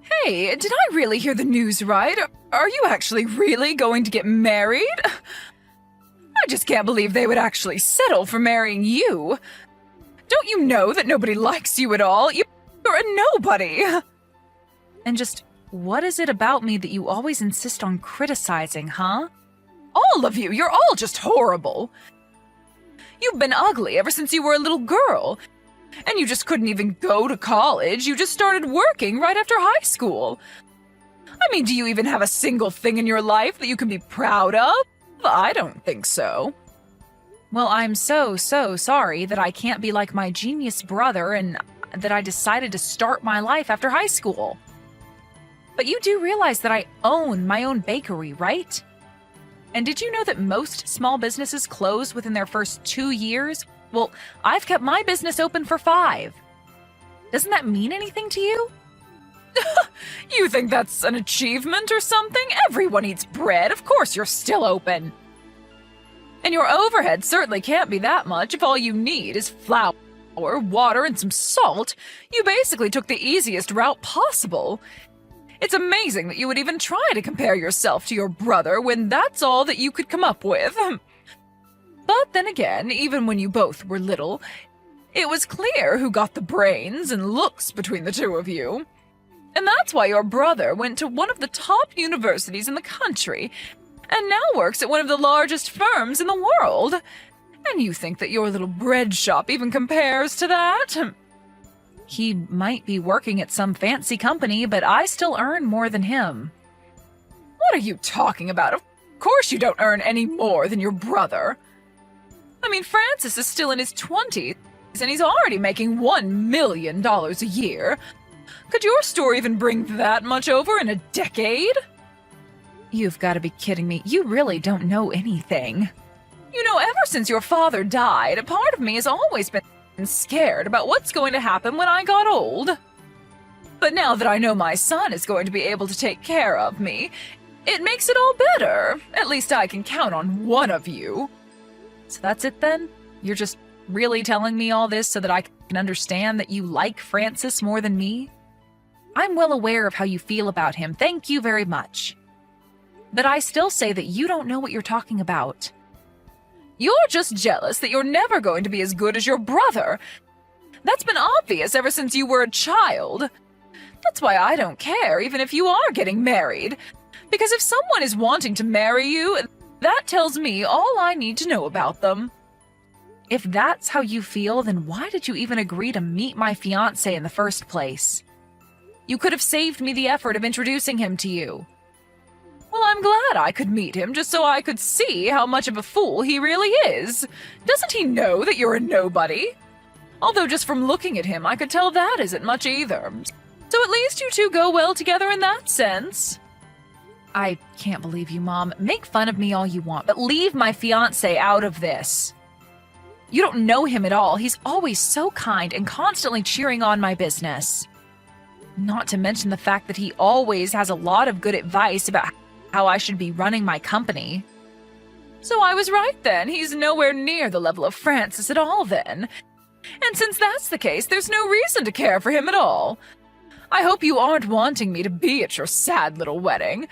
Hey, did I really hear the news right? Are you actually really going to get married? I just can't believe they would actually settle for marrying you. Don't you know that nobody likes you at all? You're a nobody. And just what is it about me that you always insist on criticizing, huh? All of you, you're all just horrible. You've been ugly ever since you were a little girl. And you just couldn't even go to college. You just started working right after high school. I mean, do you even have a single thing in your life that you can be proud of? I don't think so. Well, I'm so sorry that I can't be like my genius brother and that I decided to start my life after high school. But you do realize that I own my own bakery, right? And did you know that most small businesses close within their first 2 years? Well, I've kept my business open for 5. Doesn't that mean anything to you? You think that's an achievement or something? Everyone eats bread. Of course you're still open. And your overhead certainly can't be that much if all you need is flour, water, and some salt. You basically took the easiest route possible. It's amazing that you would even try to compare yourself to your brother when that's all that you could come up with. But then again, even when you both were little, it was clear who got the brains and looks between the two of you. And that's why your brother went to one of the top universities in the country and now works at one of the largest firms in the world. And you think that your little bread shop even compares to that? He might be working at some fancy company, but I still earn more than him. What are you talking about? Of course you don't earn any more than your brother. I mean, Francis is still in his 20s, and he's already making $1 million a year. Could your store even bring that much over in a decade? You've got to be kidding me. You really don't know anything. You know, ever since your father died, a part of me has always been scared about what's going to happen when I got old. But now that I know my son is going to be able to take care of me, it makes it all better. At least I can count on one of you. So that's it then? You're just really telling me all this so that I can understand that you like Francis more than me? I'm well aware of how you feel about him. Thank you very much. But I still say that you don't know what you're talking about. You're just jealous that you're never going to be as good as your brother. That's been obvious ever since you were a child. That's why I don't care, even if you are getting married. Because if someone is wanting to marry you, that tells me all I need to know about them. If that's how you feel, then why did you even agree to meet my fiancé in the first place? You could have saved me the effort of introducing him to you. Well, I'm glad I could meet him just so I could see how much of a fool he really is. Doesn't he know that you're a nobody? Although just from looking at him, I could tell that isn't much either. So at least you two go well together in that sense. I can't believe you, Mom. Make fun of me all you want, but leave my fiancé out of this. You don't know him at all. He's always so kind and constantly cheering on my business. Not to mention the fact that he always has a lot of good advice about how I should be running my company. So I was right then. He's nowhere near the level of Francis at all then. And since that's the case, there's no reason to care for him at all. I hope you aren't wanting me to be at your sad little wedding.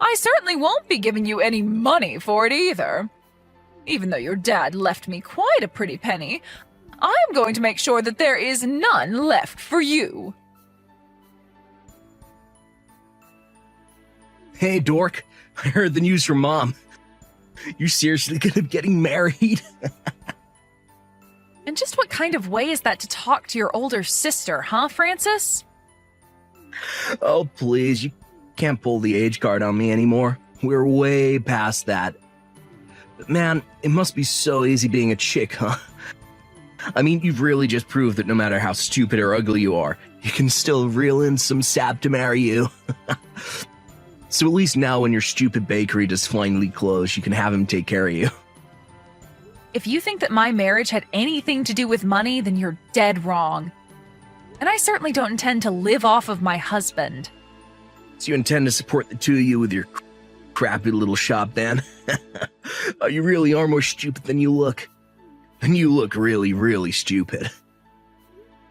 I certainly won't be giving you any money for it either. Even though your dad left me quite a pretty penny, I'm going to make sure that there is none left for you. Hey, dork. I heard the news from Mom. You seriously gonna be getting married? And just what kind of way is that to talk to your older sister, huh, Francis? Oh, please. You can't pull the age card on me anymore. We're way past that. But man, it must be so easy being a chick, huh? I mean, you've really just proved that no matter how stupid or ugly you are, you can still reel in some sap to marry you. So at least now when your stupid bakery does finally close, you can have him take care of you. If you think that my marriage had anything to do with money, then you're dead wrong. And I certainly don't intend to live off of my husband. So you intend to support the two of you with your crappy little shop then? Oh, you really are more stupid than you look. And you look really, really stupid.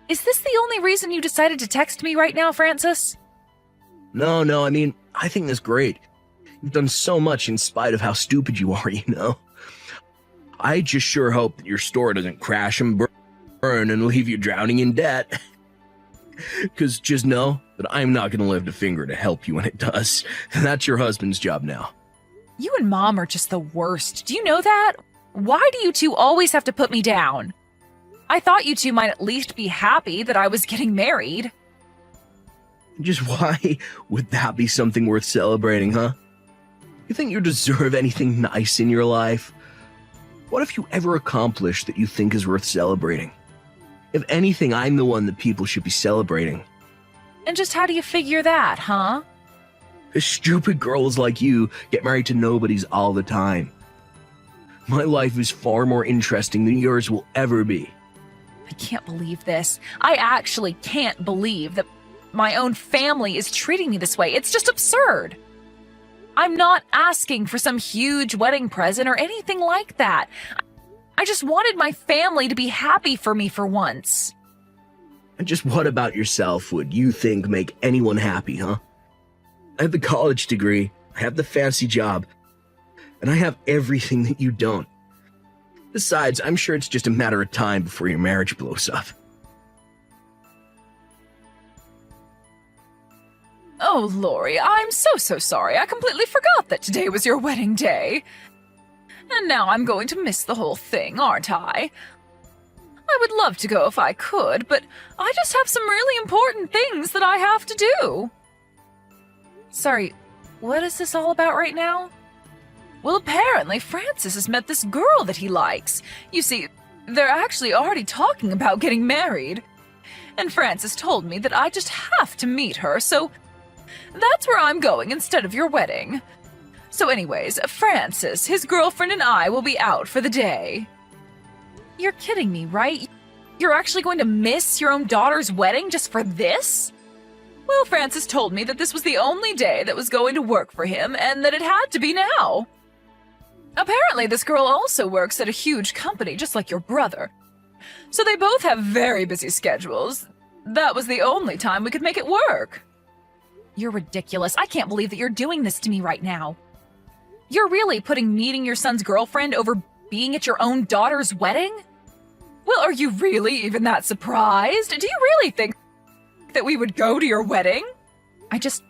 Is this the only reason you decided to text me right now, Francis? No, I mean, I think that's great. You've done so much in spite of how stupid you are, you know? I just sure hope that your store doesn't crash and burn and leave you drowning in debt. Because just know that I'm not going to lift a finger to help you when it does. That's your husband's job now. You and Mom are just the worst. Do you know that? Why do you two always have to put me down? I thought you two might at least be happy that I was getting married. Just why would that be something worth celebrating, huh? You think you deserve anything nice in your life? What if you ever accomplish that you think is worth celebrating? If anything, I'm the one that people should be celebrating. And just how do you figure that, huh? Stupid girls like you get married to nobodies all the time. My life is far more interesting than yours will ever be. I can't believe this. I actually can't believe that my own family is treating me this way. It's just absurd. I'm not asking for some huge wedding present or anything like that. I just wanted my family to be happy for me for once. And just what about yourself would you think make anyone happy, huh? I have the college degree, I have the fancy job, and I have everything that you don't. Besides, I'm sure it's just a matter of time before your marriage blows up. Oh, Lori, I'm so sorry. I completely forgot that today was your wedding day. And now I'm going to miss the whole thing, aren't I? I would love to go if I could, but I just have some really important things that I have to do. Sorry, what is this all about right now? Well, apparently Francis has met this girl that he likes. You see, they're actually already talking about getting married. And Francis told me that I just have to meet her, so that's where I'm going instead of your wedding. So anyways, Francis, his girlfriend, and I will be out for the day. You're kidding me, right? You're actually going to miss your own daughter's wedding just for this? Well, Francis told me that this was the only day that was going to work for him and that it had to be now. Apparently, this girl also works at a huge company, just like your brother. So they both have very busy schedules. That was the only time we could make it work. You're ridiculous. I can't believe that you're doing this to me right now. You're really putting meeting your son's girlfriend over being at your own daughter's wedding? Well, are you really even that surprised? Do you really think that we would go to your wedding? I just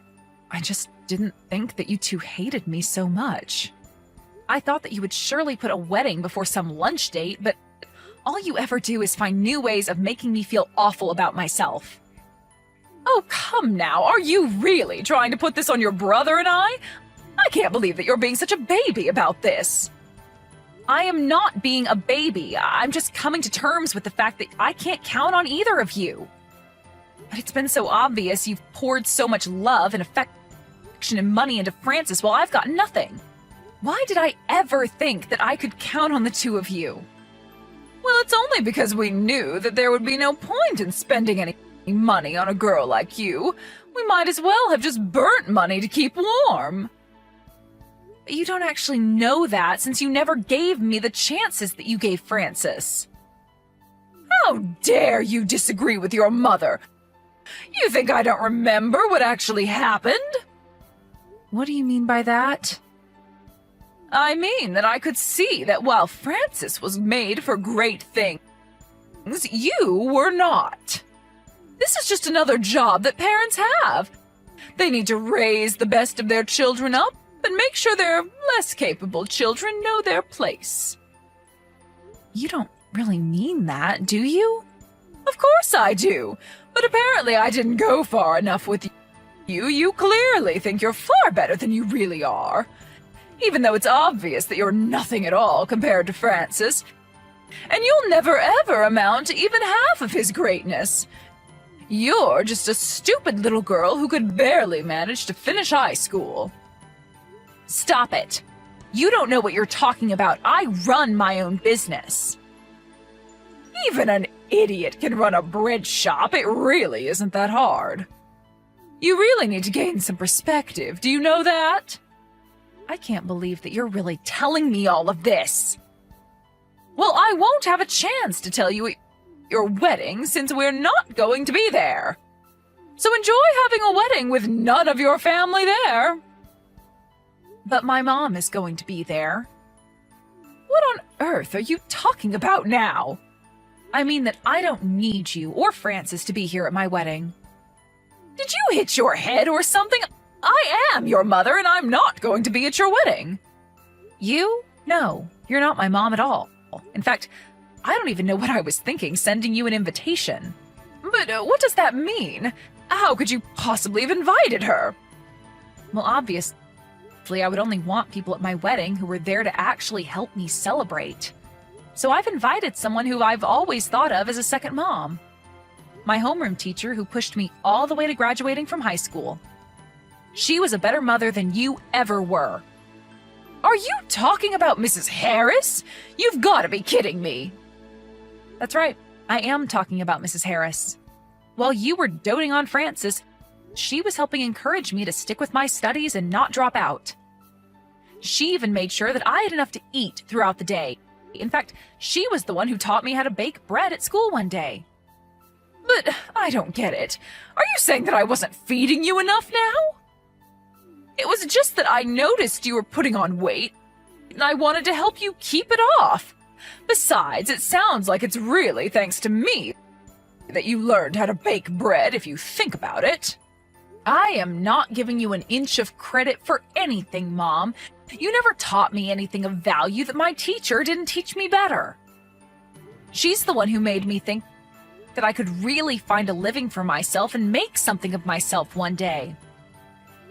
didn't think that you two hated me so much. I thought that you would surely put a wedding before some lunch date, but all you ever do is find new ways of making me feel awful about myself. Oh, come now. Are you really trying to put this on your brother and I? I can't believe that you're being such a baby about this. I am not being a baby. I'm just coming to terms with the fact that I can't count on either of you. But it's been so obvious you've poured so much love and affection and money into Francis while I've got nothing. Why did I ever think that I could count on the two of you? Well, it's only because we knew that there would be no point in spending any money on a girl like you. We might as well have just burnt money to keep warm. But you don't actually know that since you never gave me the chances that you gave Francis. How dare you disagree with your mother? You think I don't remember what actually happened? What do you mean by that? I mean that I could see that while Francis was made for great things, you were not. This is just another job that parents have. They need to raise the best of their children up and make sure their less capable children know their place. You don't really mean that, do you? Of course I do, but apparently I didn't go far enough with you. You clearly think you're far better than you really are. Even though it's obvious that you're nothing at all compared to Francis. And you'll never ever amount to even half of his greatness. You're just a stupid little girl who could barely manage to finish high school. Stop it. You don't know what you're talking about. I run my own business. Even an idiot can run a bread shop. It really isn't that hard. You really need to gain some perspective. Do you know that? I can't believe that you're really telling me all of this. Well, I won't have a chance to tell you at your wedding since we're not going to be there. So enjoy having a wedding with none of your family there. But my mom is going to be there. What on earth are you talking about now? I mean that I don't need you or Francis to be here at my wedding. Did you hit your head or something? I am your mother and I'm not going to be at your wedding. You? No, you're not my mom at all. In fact, I don't even know what I was thinking sending you an invitation. But what does that mean? How could you possibly have invited her? Well, obviously, I would only want people at my wedding who were there to actually help me celebrate. So I've invited someone who I've always thought of as a second mom. My homeroom teacher who pushed me all the way to graduating from high school. She was a better mother than you ever were. Are you talking about Mrs. Harris? You've got to be kidding me. That's right, I am talking about Mrs. Harris. While you were doting on Francis, she was helping encourage me to stick with my studies and not drop out. She even made sure that I had enough to eat throughout the day. In fact, she was the one who taught me how to bake bread at school one day. But I don't get it. Are you saying that I wasn't feeding you enough now? It was just that I noticed you were putting on weight, and I wanted to help you keep it off. Besides, it sounds like it's really thanks to me that you learned how to bake bread, if you think about it. I am not giving you an inch of credit for anything, Mom. You never taught me anything of value that my teacher didn't teach me better. She's the one who made me think that I could really find a living for myself and make something of myself one day.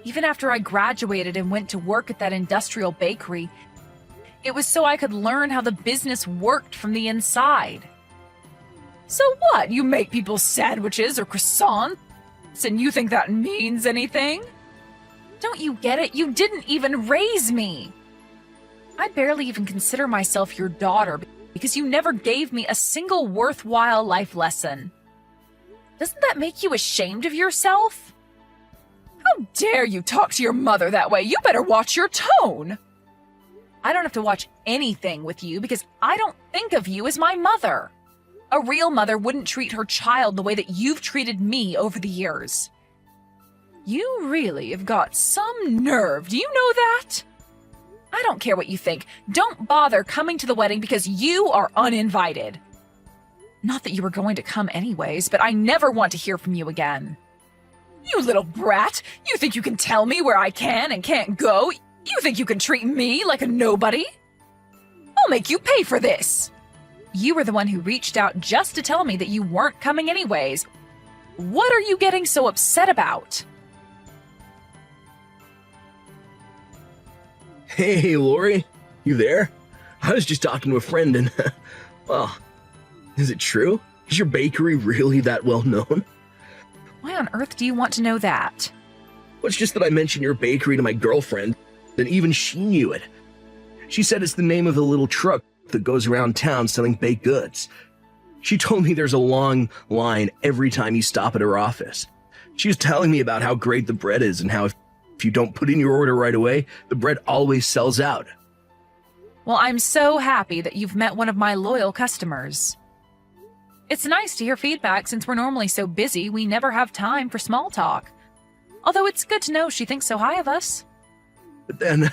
Even after I graduated and went to work at that industrial bakery, it was so I could learn how the business worked from the inside. So what? You make people sandwiches or croissants, and you think that means anything? Don't you get it? You didn't even raise me. I barely even consider myself your daughter because you never gave me a single worthwhile life lesson. Doesn't that make you ashamed of yourself? How dare you talk to your mother that way? You better watch your tone. I don't have to watch anything with you because I don't think of you as my mother. A real mother wouldn't treat her child the way that you've treated me over the years. You really have got some nerve, do you know that? I don't care what you think. Don't bother coming to the wedding because you are uninvited. Not that you were going to come anyways, but I never want to hear from you again. You little brat! You think you can tell me where I can and can't go? You think you can treat me like a nobody? I'll make you pay for this! You were the one who reached out just to tell me that you weren't coming anyways. What are you getting so upset about? Hey, Lori, you there? I was just talking to a friend and, well, is it true? Is your bakery really that well known? Why on earth do you want to know that? Well, it's just that I mentioned your bakery to my girlfriend, and even she knew it. She said it's the name of the little truck that goes around town selling baked goods. She told me there's a long line every time you stop at her office. She was telling me about how great the bread is and how if you don't put in your order right away, the bread always sells out. Well, I'm so happy that you've met one of my loyal customers. It's nice to hear feedback since we're normally so busy we never have time for small talk. Although it's good to know she thinks so high of us. But then,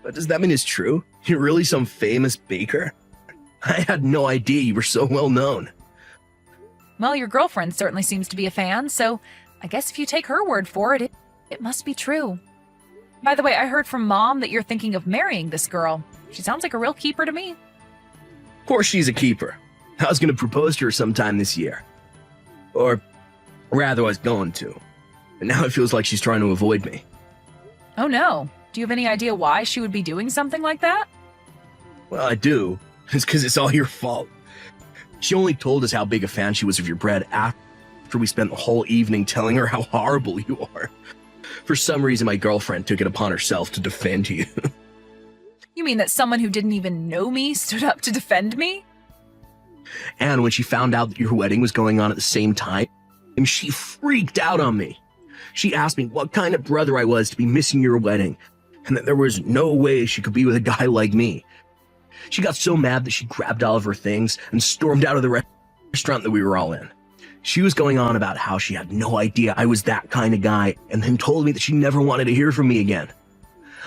but does that mean it's true? You're really some famous baker? I had no idea you were so well known. Well, your girlfriend certainly seems to be a fan, so I guess if you take her word for it, it must be true. By the way, I heard from Mom that you're thinking of marrying this girl. She sounds like a real keeper to me. Of course she's a keeper. I was going to propose to her sometime this year. Or rather, I was going to. And now it feels like she's trying to avoid me. Oh no. Do you have any idea why she would be doing something like that? Well, I do. It's because it's all your fault. She only told us how big a fan she was of your bread after we spent the whole evening telling her how horrible you are. For some reason, my girlfriend took it upon herself to defend you. You mean that someone who didn't even know me stood up to defend me? And when she found out that your wedding was going on at the same time, she freaked out on me. She asked me what kind of brother I was to be missing your wedding, and that there was no way she could be with a guy like me. She got so mad that she grabbed all of her things and stormed out of the restaurant that we were all in. She was going on about how she had no idea I was that kind of guy, and then told me that she never wanted to hear from me again.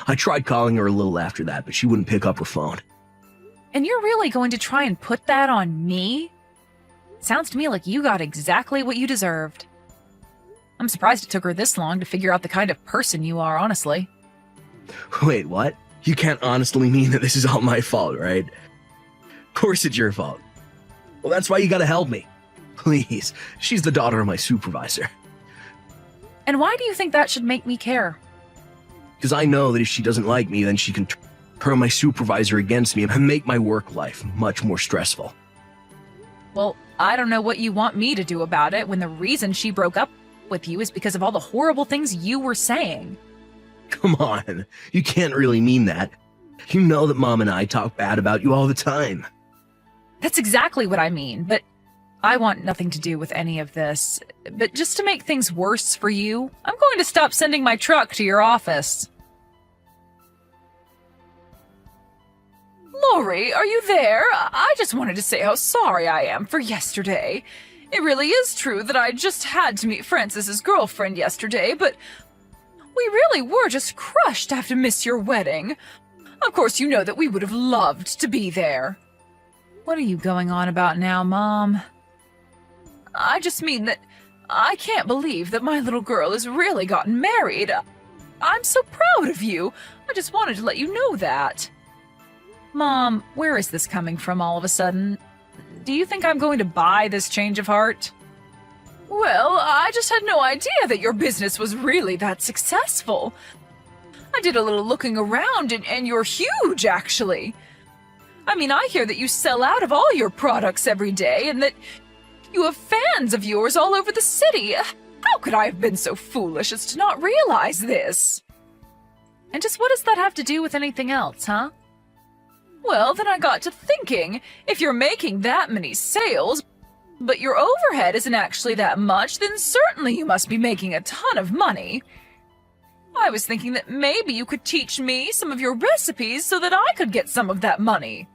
I tried calling her a little after that, but she wouldn't pick up her phone. And you're really going to try and put that on me? Sounds to me like you got exactly what you deserved. I'm surprised it took her this long to figure out the kind of person you are, honestly. Wait, what? You can't honestly mean that this is all my fault, right? Of course it's your fault. Well, that's why you gotta help me. Please, she's the daughter of my supervisor. And why do you think that should make me care? Because I know that if she doesn't like me, then she can turn my supervisor against me and make my work life much more stressful. Well, I don't know what you want me to do about it when the reason she broke up with you is because of all the horrible things you were saying. Come on, you can't really mean that. You know that Mom and I talk bad about you all the time. That's exactly what I mean, but I want nothing to do with any of this. But just to make things worse for you, I'm going to stop sending my truck to your office. Lori, are you there? I just wanted to say how sorry I am for yesterday. It really is true that I just had to meet Francis's girlfriend yesterday, but we really were just crushed to have to miss your wedding. Of course, you know that we would have loved to be there. What are you going on about now, Mom? I just mean that I can't believe that my little girl has really gotten married. I'm so proud of you. I just wanted to let you know that. Mom, where is this coming from all of a sudden? Do you think I'm going to buy this change of heart? Well, I just had no idea that your business was really that successful. I did a little looking around and you're huge, actually. I mean, I hear that you sell out of all your products every day and that you have fans of yours all over the city. How could I have been so foolish as to not realize this? And just what does that have to do with anything else, huh? Well, then I got to thinking, if you're making that many sales, but your overhead isn't actually that much, then certainly you must be making a ton of money. I was thinking that maybe you could teach me some of your recipes so that I could get some of that money.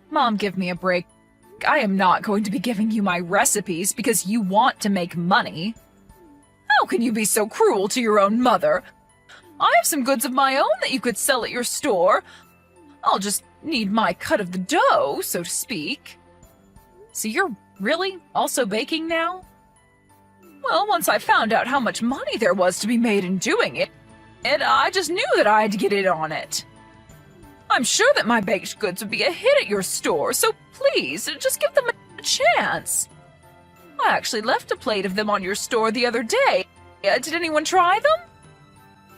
Mom, give me a break. I am not going to be giving you my recipes because you want to make money. How can you be so cruel to your own mother? I have some goods of my own that you could sell at your store. I'll just need my cut of the dough, so to speak. So you're really also baking now? Well, once I found out how much money there was to be made in doing it, I just knew that I had to get in on it. I'm sure that my baked goods would be a hit at your store, so please, just give them a chance. I actually left a plate of them on your store the other day. Did anyone try them?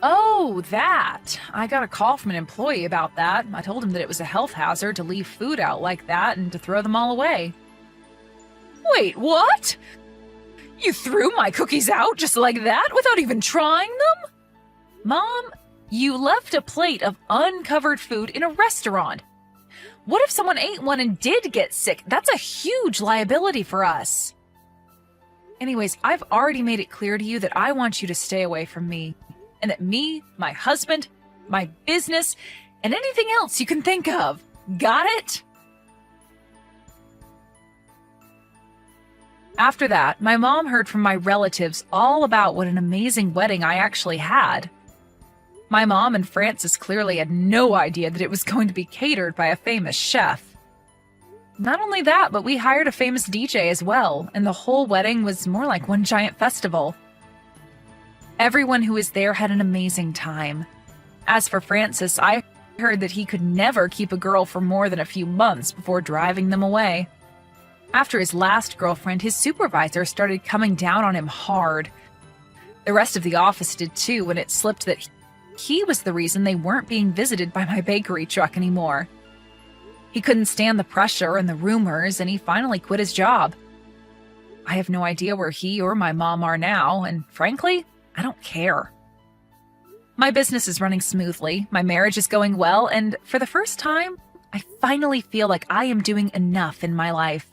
Oh, that. I got a call from an employee about that. I told him that it was a health hazard to leave food out like that and to throw them all away. Wait, what? You threw my cookies out just like that without even trying them? Mom, you left a plate of uncovered food in a restaurant. What if someone ate one and did get sick? That's a huge liability for us. Anyways, I've already made it clear to you that I want you to stay away from me. And that me, my husband, my business, and anything else you can think of. Got it? After that, my mom heard from my relatives all about what an amazing wedding I actually had. My mom and Francis clearly had no idea that it was going to be catered by a famous chef. Not only that, but we hired a famous DJ as well, and the whole wedding was more like one giant festival. Everyone who was there had an amazing time. As for Francis, I heard that he could never keep a girl for more than a few months before driving them away. After his last girlfriend, his supervisor started coming down on him hard. The rest of the office did too, and it slipped that he was the reason they weren't being visited by my bakery truck anymore. He couldn't stand the pressure and the rumors, and he finally quit his job. I have no idea where he or my mom are now, and frankly, I don't care. My business is running smoothly, my marriage is going well, and for the first time, I finally feel like I am doing enough in my life.